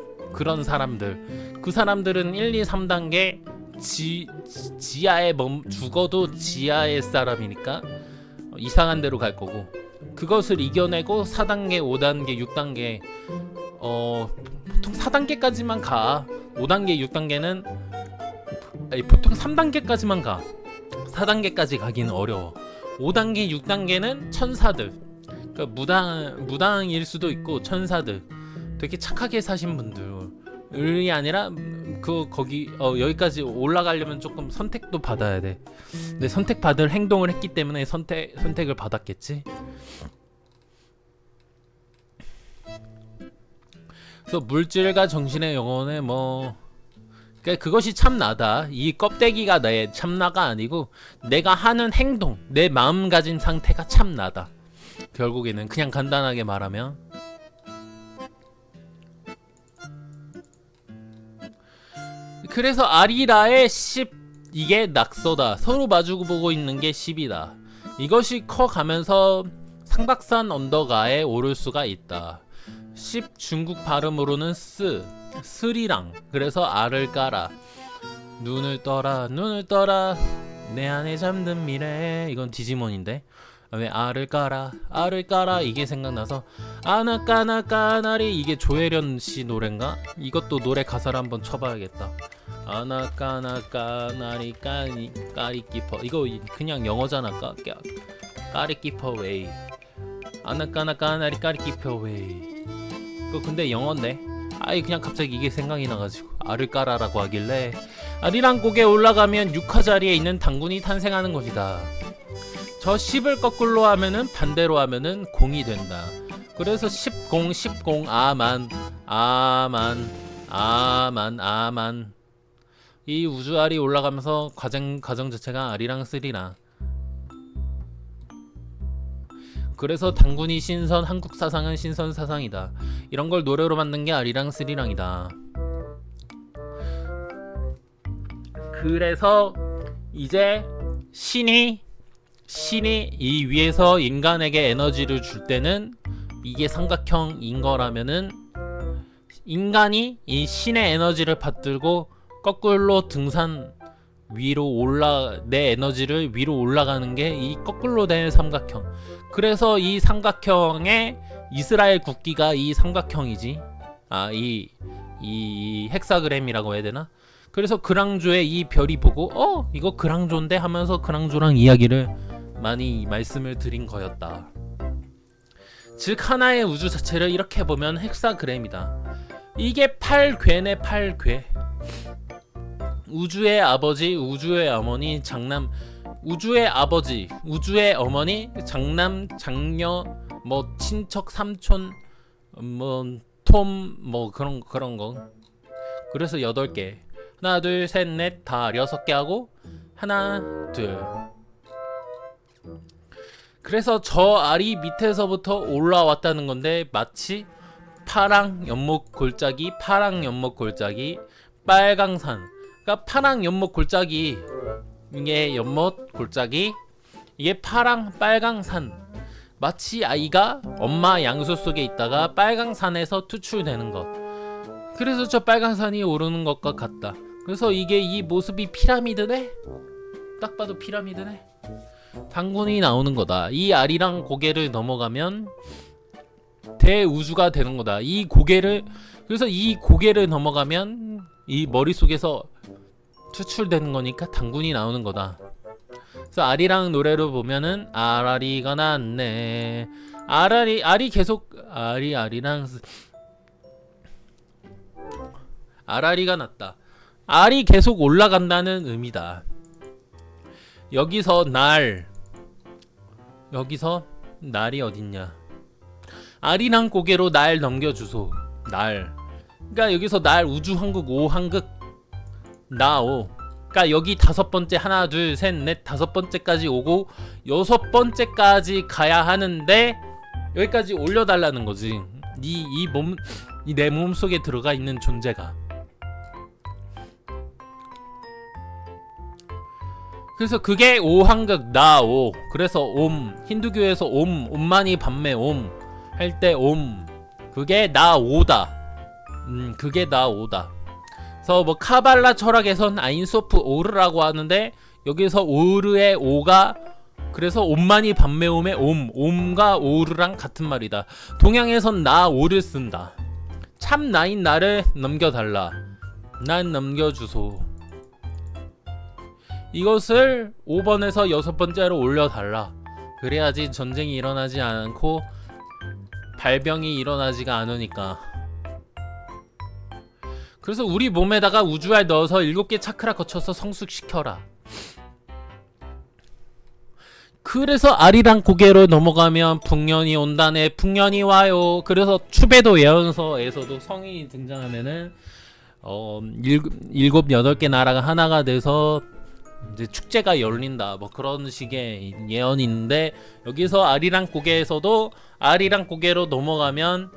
사람들. 그 사람들은 1, 2, 3단계 지하에 죽어도 지하의 사람이니까 이상한 데로 갈 거고, 그것을 이겨내고 4단계, 5단계, 6단계 보통 4단계까지만 가. 5단계, 6단계는 보통 3단계까지만 가. 4단계까지 가기는 어려워. 5단계, 6단계는 천사들. 그러니까 무당일 수도 있고 천사들. 되게 착하게 사신 분들이 아니라 여기까지 올라가려면 조금 선택도 받아야 돼. 근데 선택받을 행동을 했기 때문에 선택을 받았겠지. 그래서 물질과 정신의 영혼의 뭐 그러니까 그것이 참나다. 이 껍데기가 내 참나가 아니고 내가 하는 행동, 내 마음가짐 상태가 참나다. 결국에는 그냥 간단하게 말하면. 그래서 아리라의 10 이게 낙서다. 서로 마주보고 있는 게 10이다. 이것이 커가면서 상박산 언덕아에 오를 수가 있다. 10 중국 발음으로는 스리랑. 그래서 알을 깔아. 눈을 떠라 내 안에 잠든 미래. 이건 디지몬인데 왜 알을 깔아 이게 생각나서 아나까나 까나리. 이게 조혜련 씨 노래인가? 이것도 노래 가사를 한번 쳐봐야겠다. 아나까나 까나리 까리끼퍼. 이거 그냥 영어잖아. 까리끼퍼 웨이. 아나까나 까나리 까리끼퍼 웨이. 이거 근데 영어인데 아이 그냥 갑자기 이게 생각이 나가지고 알을 깔아라고 하길래. 아리랑 곡에 올라가면 6화 자리에 있는 당군이 탄생하는 것이다. 저 10을 거꾸로 하면은 반대로 하면은 공이 된다. 그래서 10공 아만 이 우주알이 올라가면서 과정 자체가 아리랑 쓰리랑. 그래서 당군이 신선, 한국 사상은 신선 사상이다. 이런 걸 노래로 만든 게 아리랑 쓰리랑이다. 그래서 이제 신이 이 위에서 인간에게 에너지를 줄 때는 이게 삼각형인 거라면은 인간이 이 신의 에너지를 받들고 거꾸로 등산 위로 내 에너지를 위로 올라가는 게 이 거꾸로 된 삼각형. 그래서 이 삼각형의 이스라엘 국기가 이 삼각형이지. 이 헥사그램이라고 해야 되나? 그래서 그랑조의 이 별이 보고 이거 그랑조인데 하면서 그랑조랑 이야기를 많이 말씀을 드린 거였다. 즉 하나의 우주 자체를 이렇게 보면 헥사그램이다. 이게 8궤네 8궤. 우주의 아버지, 우주의 어머니, 우주의 아버지, 우주의 어머니, 장남, 장녀, 뭐 친척, 삼촌, 뭐 톰, 뭐 그런 거. 그래서 8개. 하나, 둘, 셋, 넷, 다 6개 하고 하나, 둘. 그래서 저 알이 밑에서부터 올라왔다는 건데 마치 파랑 연못 골짜기, 빨강산. 그러니까 파랑 연못 골짜기, 이게 연못 골짜기, 이게 파랑 빨강산. 마치 아이가 엄마 양수 속에 있다가 빨강산에서 투출되는 것. 그래서 저 빨강산이 오르는 것과 같다. 그래서 이게 이 모습이 피라미드네? 딱 봐도 피라미드네? 당군이 나오는 거다. 이 알이랑 고개를 넘어가면 대우주가 되는 거다. 그래서 이 고개를 넘어가면 이 머릿속에서 추출되는 거니까 당군이 나오는 거다. 그래서 알이랑 노래로 보면은 아라리가 났네. 알이 계속 아라리가 났다. 알이 계속 올라간다는 의미다. 여기서 날이 어딨냐? 알이랑 고개로 날 넘겨주소. 날. 그러니까 여기서 날 우주한국 5한극 나오. 그러니까 여기 5번째 하나 둘 셋 넷 5번째까지 오고 6번째까지 가야 하는데 여기까지 올려달라는 거지. 내 몸 속에 들어가 있는 존재가. 그래서 그게 오한극 나오. 그래서 힌두교에서 옴마니 밤메 할 때 그게 나오다. 그게 나오다. 그래서 뭐 카발라 철학에선 아인소프 오르라고 하는데 여기서 오르의 오가 그래서 옴마니 밤메 옴과 오르랑 같은 말이다. 동양에선 나오를 쓴다. 참 나인 나를 넘겨달라. 난 넘겨주소. 이것을 5번에서 6번째로 올려달라. 그래야지 전쟁이 일어나지 않고 발병이 일어나지가 않으니까. 그래서 우리 몸에다가 우주알 넣어서 7개 차크라 거쳐서 성숙시켜라. 그래서 아리랑 고개로 넘어가면 풍년이 온다네. 풍년이 와요. 그래서 추배도 예언서에서도 성인이 등장하면은 일곱 여덟 개 나라가 하나가 돼서 이제 축제가 열린다, 뭐 그런 식의 예언이 있는데, 여기서 아리랑 고개에서도 아리랑 고개로 넘어가면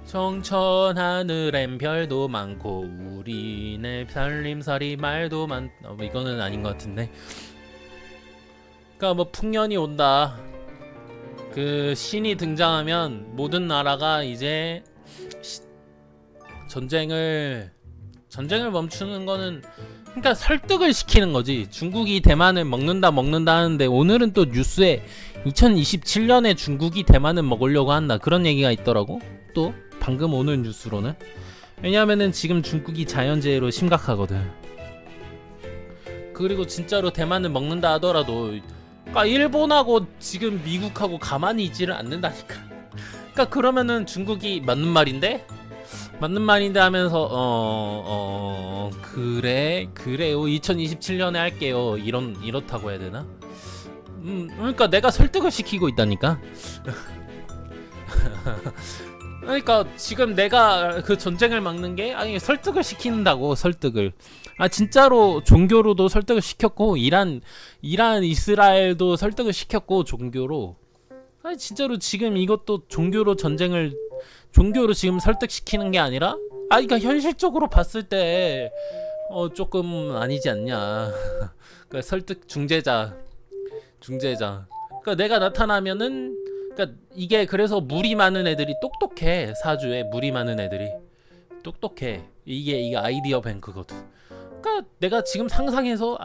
청천 하늘엔 별도 많고 우리네 살림살이 말도 뭐 이거는 아닌 것 같은데, 그러니까 뭐 풍년이 온다, 그 신이 등장하면 모든 나라가 이제 전쟁을 멈추는 거는, 그러니까 설득을 시키는 거지. 중국이 대만을 먹는다 하는데, 오늘은 또 뉴스에 2027년에 중국이 대만을 먹으려고 한다, 그런 얘기가 있더라고. 또 방금 오늘 뉴스로는. 왜냐면은 지금 중국이 자연재해로 심각하거든. 그리고 진짜로 대만을 먹는다 하더라도, 그러니까 일본하고 지금 미국하고 가만히 있지를 않는다니까. 그러니까 그러면은 중국이 맞는 말인데 하면서 그래요 2027년에 할게요, 이렇다고 해야 되나? 그러니까 내가 설득을 시키고 있다니까. 그러니까 지금 내가 그 전쟁을 막는 게, 아니 설득을 시킨다고, 설득을. 진짜로 종교로도 설득을 시켰고, 이란 이스라엘도 설득을 시켰고, 종교로. 진짜로 지금 이것도 종교로 지금 설득시키는 게 아니라, 그러니까 현실적으로 봤을 때 조금 아니지 않냐. 그러니까 설득 중재자. 그러니까 내가 나타나면은, 그러니까 이게 그래서 물이 많은 애들이 똑똑해. 사주에 물이 많은 애들이 똑똑해. 이게 아이디어 뱅크거든. 그러니까 내가 지금 상상해서,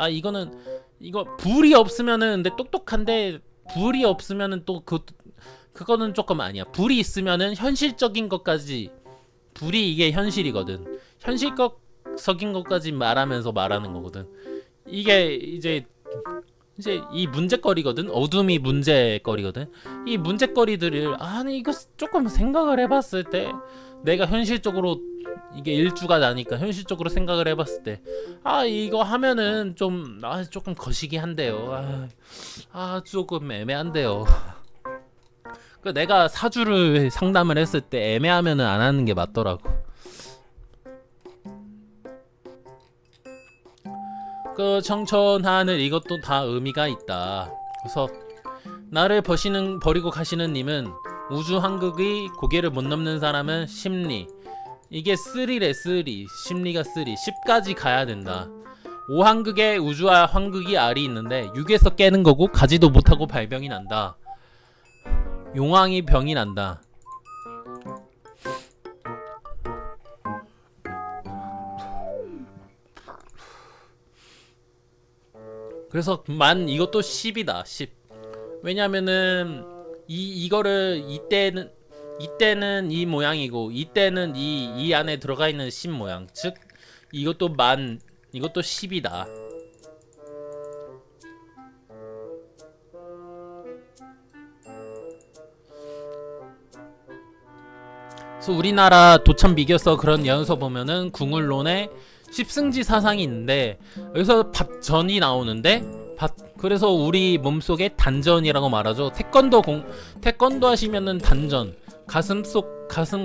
이거 불이 없으면은, 근데 똑똑한데 불이 없으면은 또 그거는 조금 아니야. 불이 있으면은 현실적인 것까지, 불이 이게 현실이거든. 현실적인 것까지 말하면서 말하는 거거든. 이게 이제 이 문제거리거든. 어둠이 문제거리거든. 이 문제거리들을, 이거 조금 생각을 해봤을 때, 내가 현실적으로, 이게 일주가 나니까 현실적으로 생각을 해봤을 때, 이거 하면은 조금 거시기 한데요. 조금 애매한데요. 그 내가 사주를 상담을 했을 때 애매하면은 안 하는 게 맞더라고. 그 청천하늘, 이것도 다 의미가 있다. 그래서 나를 버리고 가시는 님은, 우주 한극이 고개를 못 넘는 사람은 심리, 이게 쓰리래. 심리가 10까지 가야 된다. 5한극에 우주와 환극이 알이 있는데 6에서 깨는 거고, 가지도 못하고 발병이 난다. 용왕이 병이 난다. 그래서 이것도 10이다. 10. 왜냐면은 이거를 이때는 이 모양이고, 이때는 이 안에 들어가 있는 10 모양. 즉 이것도 10이다. 그래서 우리나라 도참 비교서 그런 예언서 보면은 궁을론에 10승지 사상이 있는데, 여기서 밥전이 나오는데, 그래서 우리 몸속에 단전이라고 말하죠. 태권도 하시면은 단전, 가슴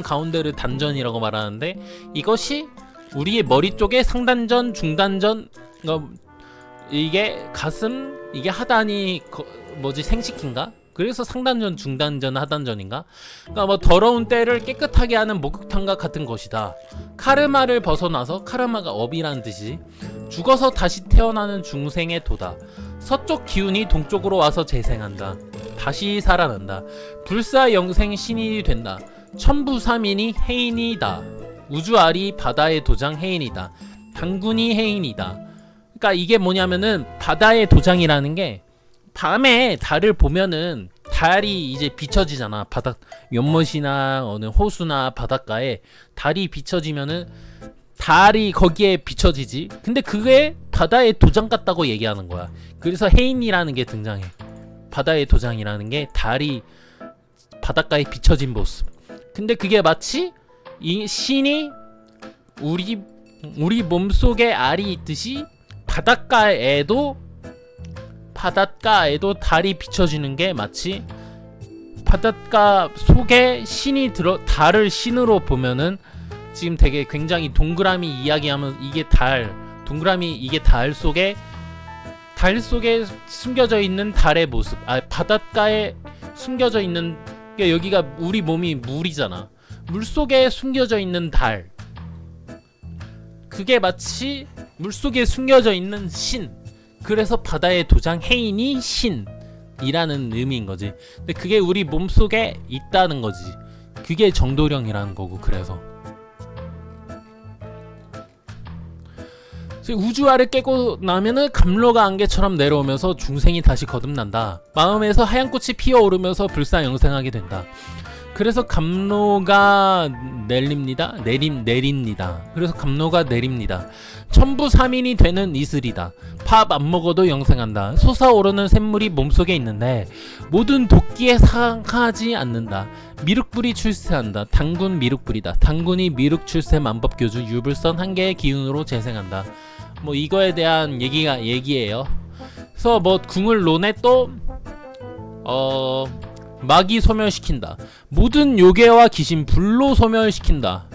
가운데를 단전이라고 말하는데, 이것이 우리의 머리 쪽에 상단전, 중단전, 이게 가슴, 이게 하단이 생식기인가? 그래서 상단전, 중단전, 하단전인가? 그러니까 뭐 더러운 때를 깨끗하게 하는 목욕탕과 같은 것이다. 카르마를 벗어나서, 카르마가 업이라는 뜻이, 죽어서 다시 태어나는 중생의 도다. 서쪽 기운이 동쪽으로 와서 재생한다. 다시 살아난다. 불사 영생 신이 된다. 천부삼인이 해인이다. 우주알이 바다의 도장 해인이다. 당군이 해인이다. 그러니까 이게 뭐냐면은, 바다의 도장이라는 게, 밤에 달을 보면은 달이 이제 비춰지잖아. 바닥 연못이나 어느 호수나 바닷가에 달이 비춰지면은 달이 거기에 비춰지지. 근데 그게 바다의 도장 같다고 얘기하는 거야. 그래서 해인이라는 게 등장해. 바다의 도장이라는 게 달이 바닷가에 비춰진 모습. 근데 그게 마치 이 신이 우리 몸속에 알이 있듯이, 바닷가에도 바닷가에도 달이 비춰지는 게 마치 바닷가 속에 신이 달을 신으로 보면은 지금 되게 굉장히 동그라미 이야기하면 이게 달 속에 숨겨져 있는 달의 모습. 바닷가에 숨겨져 있는 게 여기가 우리 몸이 물이잖아. 물 속에 숨겨져 있는 달. 그게 마치 물 속에 숨겨져 있는 신. 그래서 바다의 도장 해인이 신이라는 의미인 거지. 근데 그게 우리 몸 속에 있다는 거지. 그게 정도령이라는 거고. 그래서 우주알을 깨고 나면은 감로가 안개처럼 내려오면서 중생이 다시 거듭난다. 마음에서 하얀 꽃이 피어오르면서 불사영생하게 된다. 그래서 감로가 내립니다. 그래서 감로가 내립니다. 천부삼인이 되는 이슬이다. 밥 안 먹어도 영생한다. 솟아오르는 샘물이 몸속에 있는데 모든 도끼에 상하지 않는다. 미륵불이 출세한다. 당군 미륵불이다. 당군이 미륵 출세 만법교주 유불선 한 개의 기운으로 재생한다. 뭐 이거에 대한 얘기예요. 그래서 뭐 궁을 논에 또 마귀 소멸시킨다. 모든 요괴와 귀신 불로 소멸시킨다.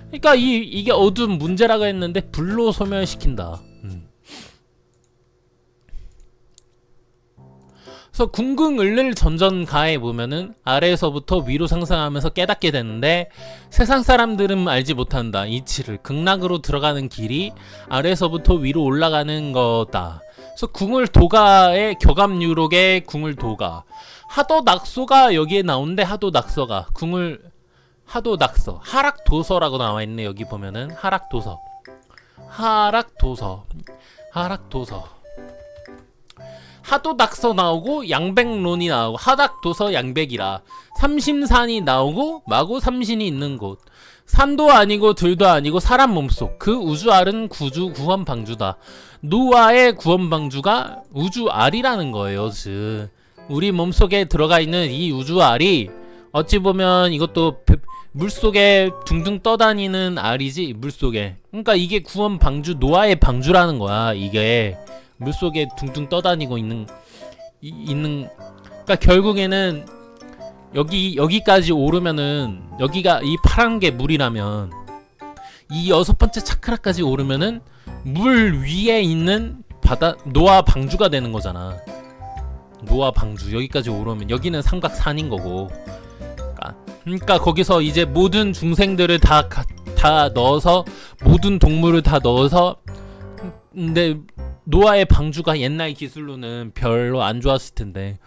그러니까 이게 어두운 문제라고 했는데 불로 소멸시킨다. 그래서 궁극을를 전전가에 보면은 아래에서부터 위로 상승하면서 깨닫게 되는데 세상 사람들은 알지 못한다. 이치를 극락으로 들어가는 길이 아래에서부터 위로 올라가는 거다. 그래서 궁을도가의 격암유록의 궁을도가 하도낙소가 여기에 나오는데 하도낙서가 하도낙서 하락도서라고 나와있네. 여기 보면은 하락도서 하도낙서 나오고 양백론이 나오고 하닥도서 양백이라 삼심산이 나오고 마구 삼신이 있는 곳. 산도 아니고 들도 아니고 사람 몸속. 그 우주알은 구주 구원방주다. 노아의 구원방주가 우주알이라는 거예요. 즉 우리 몸속에 들어가 있는 이 우주알이 어찌 보면 이것도 물속에 둥둥 떠다니는 알이지. 물속에. 그러니까 이게 구원방주 노아의 방주라는 거야. 이게 물속에 둥둥 떠다니고 있는 그러니까 결국에는 여기까지 오르면은 여기가 이 파란 게 물이라면 이 6번째 차크라까지 오르면은 물 위에 있는 바다 노아 방주가 되는 거잖아. 노아 방주 여기까지 오르면 여기는 삼각산인 거고. 그러니까 거기서 이제 모든 중생들을 다 넣어서 모든 동물을 다 넣어서 근데 노아의 방주가 옛날 기술로는 별로 안 좋았을 텐데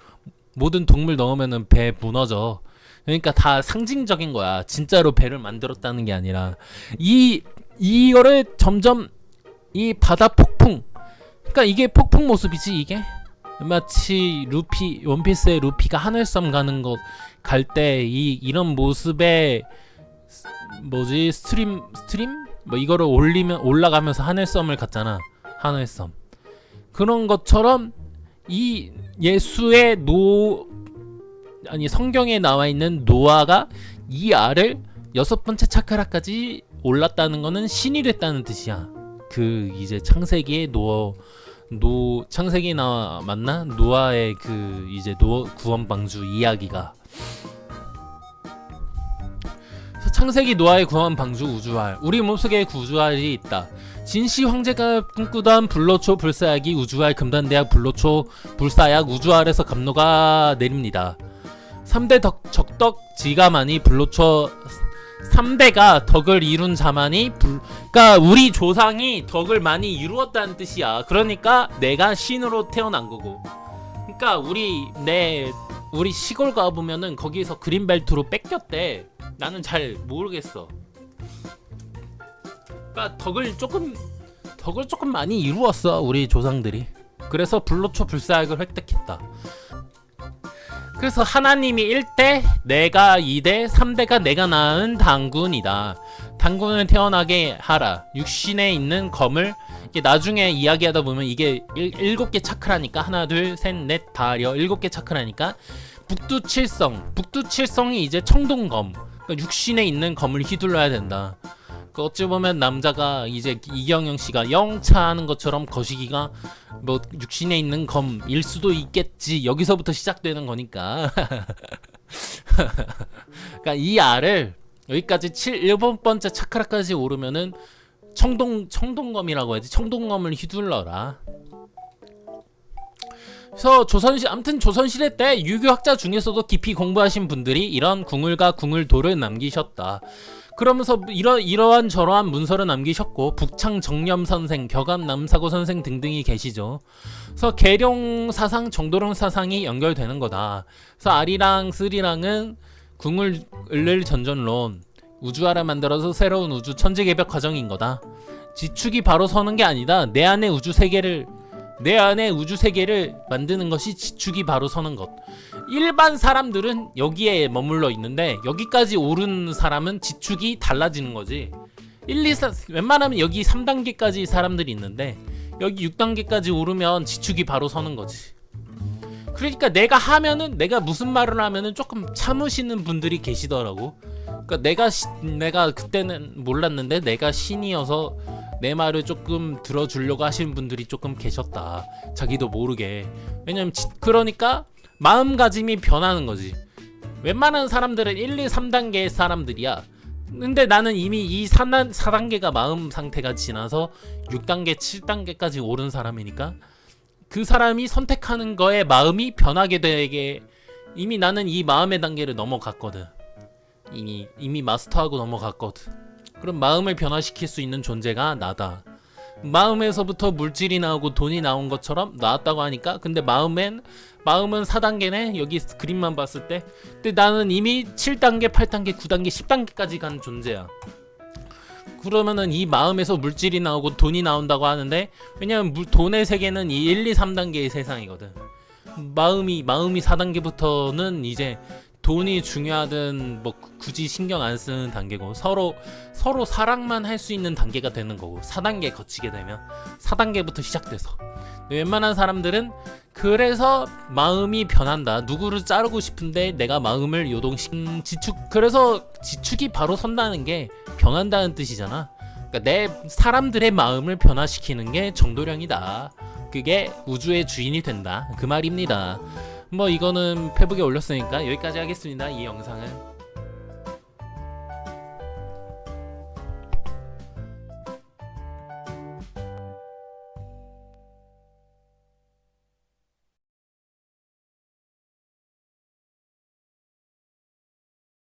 모든 동물 넣으면은 배 무너져. 그러니까 다 상징적인 거야. 진짜로 배를 만들었다는 게 아니라 이거를 점점 이 바다 폭풍. 그러니까 이게 폭풍 모습이지. 이게 마치 루피 원피스의 루피가 하늘섬 가는 것 갈 때 이런 모습의 뭐지 스트림 뭐 이거를 올라가면서 하늘섬을 갔잖아. 하늘섬. 그런 것처럼 이 예수의 성경에 나와 있는 노아가 이 알을 6번째 차크라까지 올랐다는 거는 신이 됐다는 뜻이야. 그 이제 창세기의 창세기 맞나? 노아의 그 이제 구원방주 이야기가. 창세기 노아의 구원방주 우주알. 우리 몸속에 우주알이 있다. 진시 황제가 꿈꾸던 불로초 불사약이 우주알 금단대약 불로초 불사약 우주알에서 감로가 내립니다. 3대 적덕 지가만이 불로초 3대가 덕을 이룬 자만이 그러니까 우리 조상이 덕을 많이 이루었다는 뜻이야. 그러니까 내가 신으로 태어난 거고. 그러니까 우리 시골 가보면은 거기서 그린벨트로 뺏겼대. 나는 잘 모르겠어. 그러니까 덕을 조금 많이 이루었어 우리 조상들이. 그래서 불로초 불사약을 획득했다. 그래서 하나님이 1대, 내가 2대, 3대가 내가 낳은 당군이다. 당군을 태어나게 하라. 육신에 있는 검을 이게 나중에 이야기하다 보면 이게 7개 차크라니까 하나 둘 셋 넷 다 7개 차크라니까 북두칠성이 이제 청동검. 그러니까 육신에 있는 검을 휘둘러야 된다. 그 어찌 보면 남자가 이제 이경영 씨가 영차 하는 것처럼 거시기가 뭐 육신에 있는 검일 수도 있겠지. 여기서부터 시작되는 거니까. 그러니까 이 알을 여기까지 7번째 차크라까지 오르면은 청동검이라고 해야지. 청동검을 휘둘러라. 그래서 아무튼 조선시대 때 유교학자 중에서도 깊이 공부하신 분들이 이런 궁을과 궁을도를 남기셨다. 그러면서 이러한 저러한 문서를 남기셨고 북창 정념 선생, 격암 남사고 선생 등등이 계시죠. 그래서 계룡 사상, 정도령 사상이 연결되는 거다. 그래서 아리랑 스리랑은 궁을 을를 전전론, 우주화를 만들어서 새로운 우주 천지개벽 과정인 거다. 지축이 바로 서는 게 아니다. 내 안에 우주 세계를 만드는 것이 지축이 바로 서는 것. 일반 사람들은 여기에 머물러 있는데 여기까지 오른 사람은 지축이 달라지는 거지. 1, 2, 4 웬만하면 여기 3단계까지 사람들이 있는데 여기 6단계까지 오르면 지축이 바로 서는 거지. 그러니까 내가 무슨 말을 하면은 조금 참으시는 분들이 계시더라고. 그러니까 내가 그때는 몰랐는데 내가 신이어서 내 말을 조금 들어주려고 하시는 분들이 조금 계셨다. 자기도 모르게. 왜냐면 그러니까 마음가짐이 변하는 거지. 웬만한 사람들은 1, 2, 3단계의 사람들이야. 근데 나는 이미 이 4단계가 마음 상태가 지나서 6단계, 7단계까지 오른 사람이니까 그 사람이 선택하는 거에 마음이 변하게 되게 이미 나는 이 마음의 단계를 넘어갔거든. 이미 마스터하고 넘어갔거든. 그럼 마음을 변화시킬 수 있는 존재가 나다. 마음에서부터 물질이 나오고 돈이 나온 것처럼 나왔다고 하니까 근데 마음은 4단계네. 여기 그림만 봤을 때. 근데 나는 이미 7단계, 8단계, 9단계, 10단계까지 간 존재야. 그러면은 이 마음에서 물질이 나오고 돈이 나온다고 하는데 왜냐면 돈의 세계는 이 1, 2, 3단계의 세상이거든. 마음이 4단계부터는 이제 돈이 중요하든 뭐 굳이 신경 안 쓰는 단계고 서로 사랑만 할 수 있는 단계가 되는 거고 4단계 거치게 되면 4단계부터 시작돼서 웬만한 사람들은 그래서 마음이 변한다. 누구를 자르고 싶은데 내가 마음을 그래서 지축이 바로 선다는 게 변한다는 뜻이잖아. 그러니까 내 사람들의 마음을 변화시키는 게 정도령이다. 그게 우주의 주인이 된다. 그 말입니다. 뭐 이거는 페북에 올렸으니까 여기까지 하겠습니다. 이 영상은.